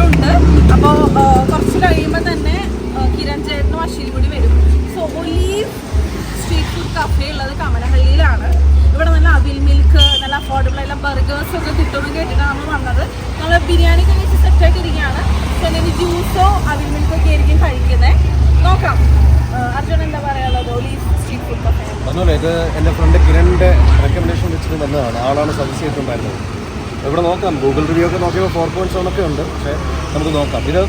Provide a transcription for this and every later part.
ചേട്ടനുണ്ട്. അപ്പോൾ കുറച്ച് കഴിയുമ്പോൾ തന്നെ കിരൺ ചേട്ടനും അശ്വിനും കൂടി വരും. So olive street food cafe ഉള്ളത് കമലഹള്ളിയിലാണ്. ഇവിടെ നല്ല അവിൽ മിൽക്ക്, നല്ല അഫോർഡബിൾ ആയിട്ടുള്ള ബർഗേഴ്സൊക്കെ കിട്ടുമെന്ന് കേട്ടിട്ടാണ് നമ്മൾ വന്നത്. നമ്മൾ ബിരിയാണി കഴിച്ച് സെറ്റായിട്ടിരിക്കുകയാണ്. സോ അല്ലെങ്കിൽ ജ്യൂസോ അവിൽ മിൽക്കൊക്കെ ആയിരിക്കും കഴിക്കുന്നത്. നോക്കാം അർജുൻ എന്താ പറയാനുള്ളത് ഒലീവ് സ്ട്രീറ്റ് ഫുഡ് കഫേ. പറഞ്ഞോളൂ, ഇത് എൻ്റെ ഫ്രണ്ട് കിരണിൻ്റെ റെക്കമെൻഡേഷൻ വെച്ചിട്ട് വന്നതാണ്. ആളാണ് സജസ്റ്റ് ചെയ്തിട്ടുണ്ടായിരുന്നത്. ഇവിടെ നോക്കാം, ഗൂഗിൾ റിവ്യൂ ഒക്കെ നോക്കിയപ്പോൾ 4.7 ഒക്കെ ഉണ്ട്. പക്ഷേ നമുക്ക് നോക്കാം. ഇത്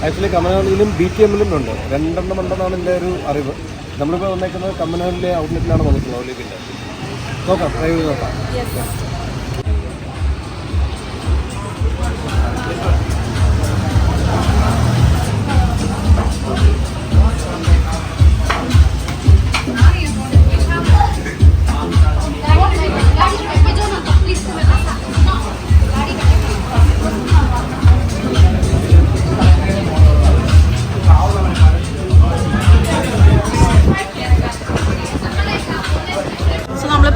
ആക്ച്വലി കമലഹള്ളിയിലും BTM-ലും ഉണ്ട്. 2 ഉണ്ടെന്നാണ് എൻ്റെ ഒരു അറിവ്. നമ്മളിപ്പോൾ വന്നേക്കുന്നത് കമലഹള്ളിയിലെ ഔട്ട്ലെറ്റിലാണ് വന്നിട്ടുള്ളത് ഒലീവിൻ്റെ. നോക്കാം, ട്രൈ ചെയ്ത് നോക്കാം.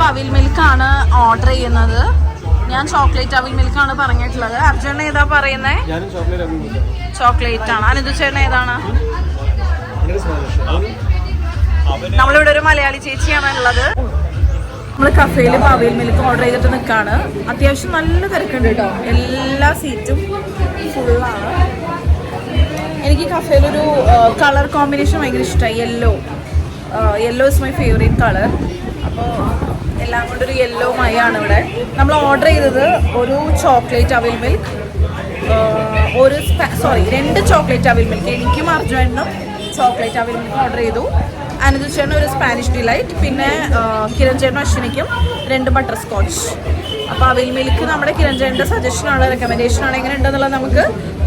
അവിൽ മിൽക്കാണ് ഓർഡർ ചെയ്യുന്നത്. ഞാൻ ചോക്ലേറ്റ് അവിൽ മിൽക്കാണ് പറഞ്ഞിട്ടുള്ളത്. അർജുൻ ഏതാ പറയുന്നത്? ചോക്ലേറ്റ് ആണ്. അനിതു ചേട്ടൻ ഏതാണ്? നമ്മളിവിടെ ഒരു മലയാളി ചേച്ചിയാണ് ഉള്ളത്. നമ്മൾ കഫേയിൽ അവിൽ മിൽക്ക് ഓർഡർ ചെയ്തിട്ട് നിൽക്കുകയാണ്. അത്യാവശ്യം നല്ല തിരക്കുണ്ട് കേട്ടോ. എല്ലാ സീറ്റും ഫുള്ളാണ്. എനിക്ക് കഫേയിലൊരു കളർ കോമ്പിനേഷൻ ഭയങ്കര ഇഷ്ടമായി. Yellow is my favourite colour. അപ്പോൾ എല്ലാം കൊണ്ടൊരു യെല്ലോ മയാണ് ഇവിടെ. നമ്മൾ ഓർഡർ ചെയ്തത് ഒരു ചോക്ലേറ്റ് അവിൽ മിൽക്ക്, 2 ചോക്ലേറ്റ് അവിൽ മിൽക്ക്. എനിക്കും അർജുനും ചോക്ലേറ്റ് അവിൽ മിൽക്ക് ഓർഡർ ചെയ്തു. അനിതു ചേട്ടനും ഒരു സ്പാനിഷ് ഡിലൈറ്റ്, പിന്നെ കിരൺ ചേട്ടനും അശ്വിനിക്കും 2 ബട്ടർ സ്കോച്ച്. അപ്പോൾ അവിൽ മിൽക്ക് നമ്മുടെ കിരൺ ചേട്ടൻ്റെ സജഷനാണ്, റെക്കമെൻഡേഷനാണ്. എങ്ങനെ ഉണ്ടെന്നുള്ളത് നമുക്ക്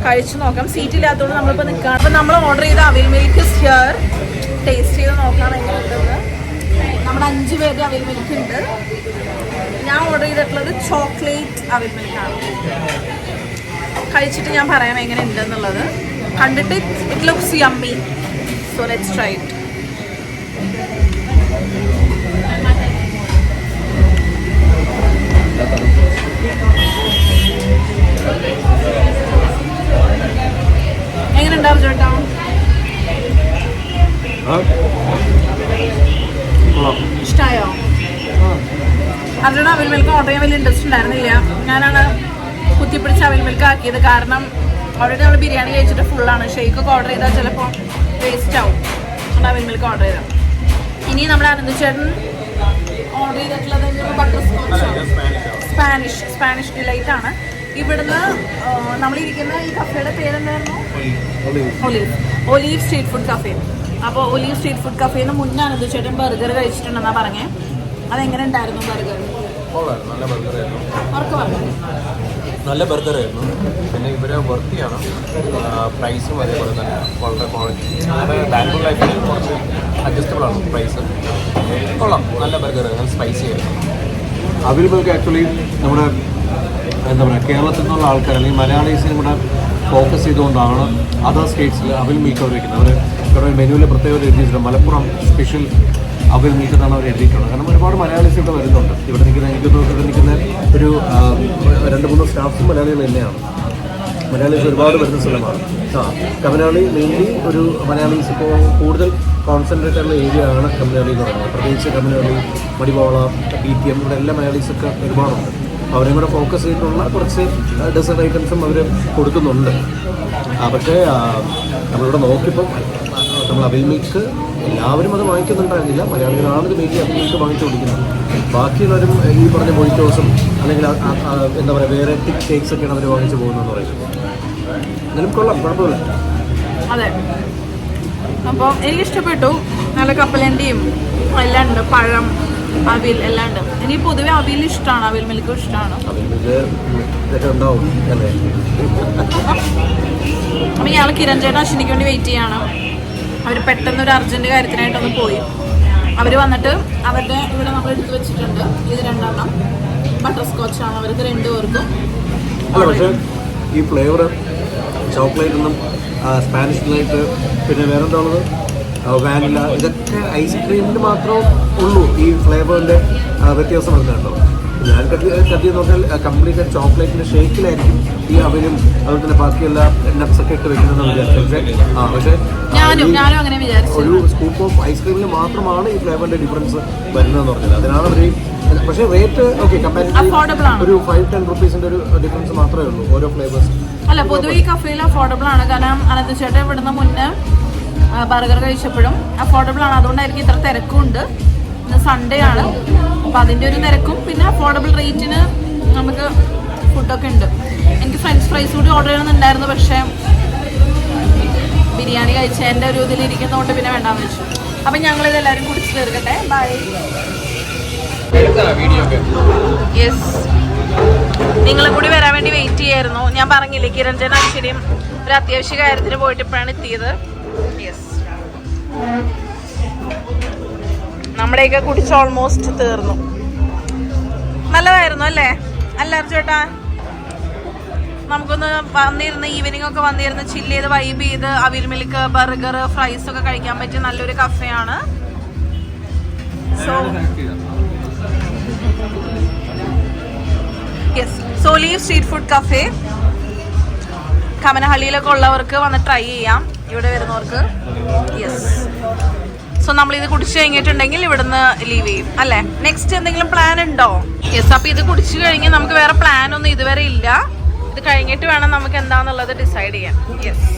കഴിച്ച് നോക്കാം. സീറ്റ് ഇല്ലാത്തതുകൊണ്ട് നമ്മളിപ്പോൾ നിൽക്കുകയാണ്. അപ്പോൾ നമ്മൾ ഓർഡർ ചെയ്ത അവിൽ മിൽക്ക് ഹിയർ. ടേസ്റ്റ് ചെയ്ത് നോക്കാം എങ്ങനെ ഉണ്ടെന്ന്. നമ്മുടെ 5 പേരുടെ അവിൽ മിൽക്ക് ഉണ്ട്. ഞാൻ ഓർഡർ ചെയ്തിട്ടുള്ളത് ചോക്ലേറ്റ് അവിൽ മിൽക്കാണ്. കഴിച്ചിട്ട് ഞാൻ പറയാം എങ്ങനെ ഉണ്ടെന്നുള്ളത്. കണ്ടിട്ട് it looks yummy. So let's try it. എങ്ങനെ ഉണ്ടാവും ചേട്ടാ? ഇഷ്ടമായോ? അർജുന അവിൽ മിൽക്ക് ഓർഡർ ചെയ്യാൻ വലിയ ഇൻട്രസ്റ്റ് ഉണ്ടായിരുന്നില്ല. ഞാനാണ് കുത്തിപ്പിടിച്ച് അവിൽ മിൽക്ക് ആക്കിയത്. കാരണം ഓൾറെഡി നമ്മൾ ബിരിയാണി കഴിച്ചിട്ട് ഫുള്ളാണ്. ഷെയ്ക്കൊക്കെ ഓർഡർ ചെയ്താൽ ചിലപ്പോൾ വേസ്റ്റ് ആവും. നമ്മൾ അവിൽ മിൽക്ക് ഓർഡർ ചെയ്താൽ. ഇനി നമ്മുടെ അനന്തു ചേട്ടൻ ഓർഡർ ചെയ്തിട്ടുള്ളത് ബട്ടർ സ്കോച്ച് സ്പാനിഷ് ഡിലൈറ്റ് ആണ്. ഇവിടുന്ന് നമ്മളിരിക്കുന്ന ഈ കഫേയുടെ പേരെന്തായിരുന്നു? Olive street food cafe. അപ്പോൾ ഒലീവ് സ്ട്രീറ്റ് ഫുഡ് കഫേന്ന് മുന്നേ അനന്തു ചേട്ടൻ ബർഗർ കഴിച്ചിട്ടുണ്ടെന്നാണ് പറഞ്ഞേ. അതെങ്ങനെ ഉണ്ടായിരുന്നു ബർഗർ? നല്ല ബർഗറായിരുന്നു. പിന്നെ ഇവരെ വൃത്തിയാണ്. പ്രൈസും അതേപോലെ തന്നെ വളരെ ക്വാളിറ്റി. നമ്മുടെ ബാംഗ്ലൂർ ലൈഫിൽ കുറച്ച് അഡ്ജസ്റ്റബിൾ ആണ് പ്രൈസ്. കൊള്ളാം, നല്ല ബർഗർ, നല്ല സ്പൈസി ആയിരുന്നു. അവിൽ മിൽക്ക് ആക്ച്വലി നമ്മുടെ എന്താ പറയുക, കേരളത്തിൽ നിന്നുള്ള ആൾക്കാർ അല്ലെങ്കിൽ മലയാളീസിനും കൂടെ ഫോക്കസ് ചെയ്തുകൊണ്ടാണ് അതർ സ്റ്റേറ്റ്സിൽ അവിൽ മിൽക്ക് അവർ വയ്ക്കുന്നത്. അവർ ഇവിടെ മെനുവിൽ പ്രത്യേകം എഴുതിയിട്ടുണ്ട് മലപ്പുറം സ്പെഷ്യൽ അവിൽ മിൽക്ക് എന്നാണ് അവർ എഴുതിയിട്ടുള്ളത്. കാരണം ഒരുപാട് മലയാളീസ് ഇവിടെ വരുന്നുണ്ട്. ഇവിടെ നിൽക്കുന്ന ഒരു 2-3 സ്റ്റാഫ്സും മലയാളികൾ തന്നെയാണ്. മലയാളീസ് ഒരുപാട് വരുന്ന സ്ഥലമാണ്. കമലഹള്ളി മെയിൻലി ഒരു മലയാളീസ് ഇപ്പോൾ കൂടുതൽ കോൺസെൻട്രേറ്റ് ആയിട്ടുള്ള ഏരിയ ആണ് കമലഹള്ളി എന്ന് പറയുന്നത്. പ്രത്യേകിച്ച് കമലഹള്ളി, മടിവാള, BTM ഇവിടെ എല്ലാ മലയാളീസൊക്കെ ഒരുപാടുണ്ട്. അവരെയും കൂടെ ഫോക്കസ് ചെയ്തിട്ടുള്ള കുറച്ച് ഡെസേർട്ട് ഐറ്റംസും അവർ കൊടുക്കുന്നുണ്ട്. പക്ഷേ നമ്മളിവിടെ നോക്കിയപ്പം നമ്മൾ അവിൽ മിൽക്ക് എല്ലാവരും അത് വാങ്ങിക്കുന്നുണ്ടായിരുന്നില്ല. മലയാളികളാണ് ഇത് മെയിൻലി അവിൽ മിൽക്ക് വാങ്ങിച്ചു കൊടുക്കുന്നത്. ബാക്കിയുള്ളവരും ഈ പറഞ്ഞ മൊയ്റ്റോസും അല്ലെങ്കിൽ എന്താ പറയുക വേറെ തിക്ക് കേക്ക്സൊക്കെയാണ് അവർ വാങ്ങിച്ചു പോകുന്നതെന്ന് പറയുന്നത്. എന്നാലും കൊള്ളാം, കുഴപ്പമില്ല. അതെ, അപ്പോൾ എനിക്കിഷ്ടപ്പെട്ടു. നല്ല കപ്പലണ്ടിയും എല്ലാം ഉണ്ട്, പഴം, അവിൽ എല്ലാം ഉണ്ട്. എനിക്ക് പൊതുവെ അവിൽ ഇഷ്ടമാണ്, അവിൽ മിൽക്കും ഇഷ്ടമാണ്. അപ്പം ഞങ്ങൾ കിരൺ ചേട്ടൻ അശ്വിനിക്ക് വേണ്ടി വെയിറ്റ് ചെയ്യാണ്. അവർ പെട്ടെന്ന് ഒരു അർജൻറ്റ് കാര്യത്തിനായിട്ടൊന്ന് പോയി. അവർ വന്നിട്ട് അവരുടെ ഇവിടെ നമ്മൾ എടുത്ത് വെച്ചിട്ടുണ്ട്. ഇത് 2 ബട്ടർ സ്കോച്ചാണ് അവർക്ക് 2 പേർക്കും. അല്ല, പക്ഷേ ഈ ഫ്ലേവർ ചോക്ലേറ്റ് ഒന്നും സ്പാനിഷ് ഡിലൈറ്റ് പിന്നെ വേറെന്താണത് വാനില ഇതൊക്കെ ഐസ്ക്രീമിന് മാത്രമേ ഉള്ളൂ ഈ ഫ്ലേവറിൻ്റെ വ്യത്യാസം വരുന്നുണ്ടോ. ഞാൻ കരുതിയെന്ന് പറഞ്ഞാൽ കംപ്ലീറ്റ് ചോക്ലേറ്റിന്റെ ഷേക്കിലായിരിക്കും ഈ അവനും അതുപോലെ തന്നെ ബാക്കിയുള്ള നട്ട്സ് ഒക്കെ ഇട്ട് വെക്കുന്നതെന്ന് വിചാരിച്ചു. പക്ഷേ ഞാനും അങ്ങനെ വിചാരിച്ചു. ഒരു സ്കൂപ്പ് ഓഫ് ഐസ്ക്രീമിൽ മാത്രമാണ് ഈ ഫ്ലേവറിന്റെ ഡിഫറൻസ് വരുന്നതെന്ന് പറഞ്ഞത്. അതിനാണ് അവർ പക്ഷേ റേറ്റ് ഓക്കെ കമ്പാരിറ്റീവ്ലി ഒരു 5-10 റുപ്പീസിന്റെ ഒരു ഡിഫറൻസ് മാത്രമേ ഉള്ളൂ ഓരോ ഫ്ലേവേഴ്സ്. അല്ല, പൊതുവെ ഈ കഫേയിൽ അഫോർഡബിൾ ആണ്. കാരണം അനന്ത് ചേട്ടൻ ഇവിടുന്ന് മുന്നേ ബർഗർ കഴിച്ചപ്പോഴും അഫോർഡബിൾ ആണ്. അതുകൊണ്ടായിരിക്കും ഇത്ര തിരക്കും ഉണ്ട്. ഇന്ന് സൺഡേ ആണ്, അപ്പം അതിൻ്റെ ഒരു തിരക്കും പിന്നെ അഫോർഡബിൾ റേറ്റിന് നമുക്ക് ഫുഡൊക്കെ ഉണ്ട്. എനിക്ക് ഫ്രഞ്ച് ഫ്രൈസ് കൂടി ഓർഡർ ചെയ്യണമെന്നുണ്ടായിരുന്നു, പക്ഷേ ബിരിയാണി കഴിച്ചതിൻ്റെ ഒരു ഇതിലിരിക്കുന്നതുകൊണ്ട് പിന്നെ വേണ്ടാന്ന് വെച്ചു. അപ്പം ഞങ്ങളിത് എല്ലാവരും കുടിച്ച് തീർക്കട്ടെ. ബൈ. യെസ്, നിങ്ങളും കൂടി വരാൻ വേണ്ടി വെയിറ്റ് ചെയ്യായിരുന്നു. ഞാൻ പറഞ്ഞില്ലേ കിരഞ്ജൻ ഐശ്വര്യം ഒരു അത്യാവശ്യ കാര്യത്തിന് പോയിട്ട് ഇപ്പോഴാണ് എത്തിയത്. യെസ്, നമ്മുടെയൊക്കെ കുടിച്ച് ഓൾമോസ്റ്റ് തീർന്നു. നല്ലതായിരുന്നു അല്ലേ? അല്ല ചേട്ടാ, നമുക്കൊന്ന് വന്നിരുന്ന് ഈവനിങ് ഒക്കെ വന്നിരുന്ന് ചില്ല് ചെയ്ത് വൈബ് ചെയ്ത് അവിൽ മിൽക്ക് ബർഗർ ഫ്രൈസ് ഒക്കെ കഴിക്കാൻ പറ്റിയ നല്ലൊരു കഫേയാണ്. സോ യെസ്, സോലീവ് സ്ട്രീറ്റ് ഫുഡ് കഫേ കമനഹള്ളിയിലൊക്കെ ഉള്ളവർക്ക് വന്ന് ട്രൈ ചെയ്യാം, ഇവിടെ വരുന്നവർക്ക്. യെസ്, സോ നമ്മളിത് കുടിച്ചു കഴിഞ്ഞിട്ടുണ്ടെങ്കിൽ ഇവിടുന്ന് ലീവ് ചെയ്യും അല്ലേ? നെക്സ്റ്റ് എന്തെങ്കിലും പ്ലാൻ ഉണ്ടോ? യെസ്, അപ്പോൾ ഇത് കുടിച്ചു കഴിഞ്ഞ് നമുക്ക് വേറെ പ്ലാൻ ഒന്നും ഇതുവരെ ഇല്ല. ഇത് കഴിഞ്ഞിട്ട് വേണം നമുക്ക് എന്താണെന്നുള്ളത് ഡിസൈഡ് ചെയ്യാൻ. യെസ്.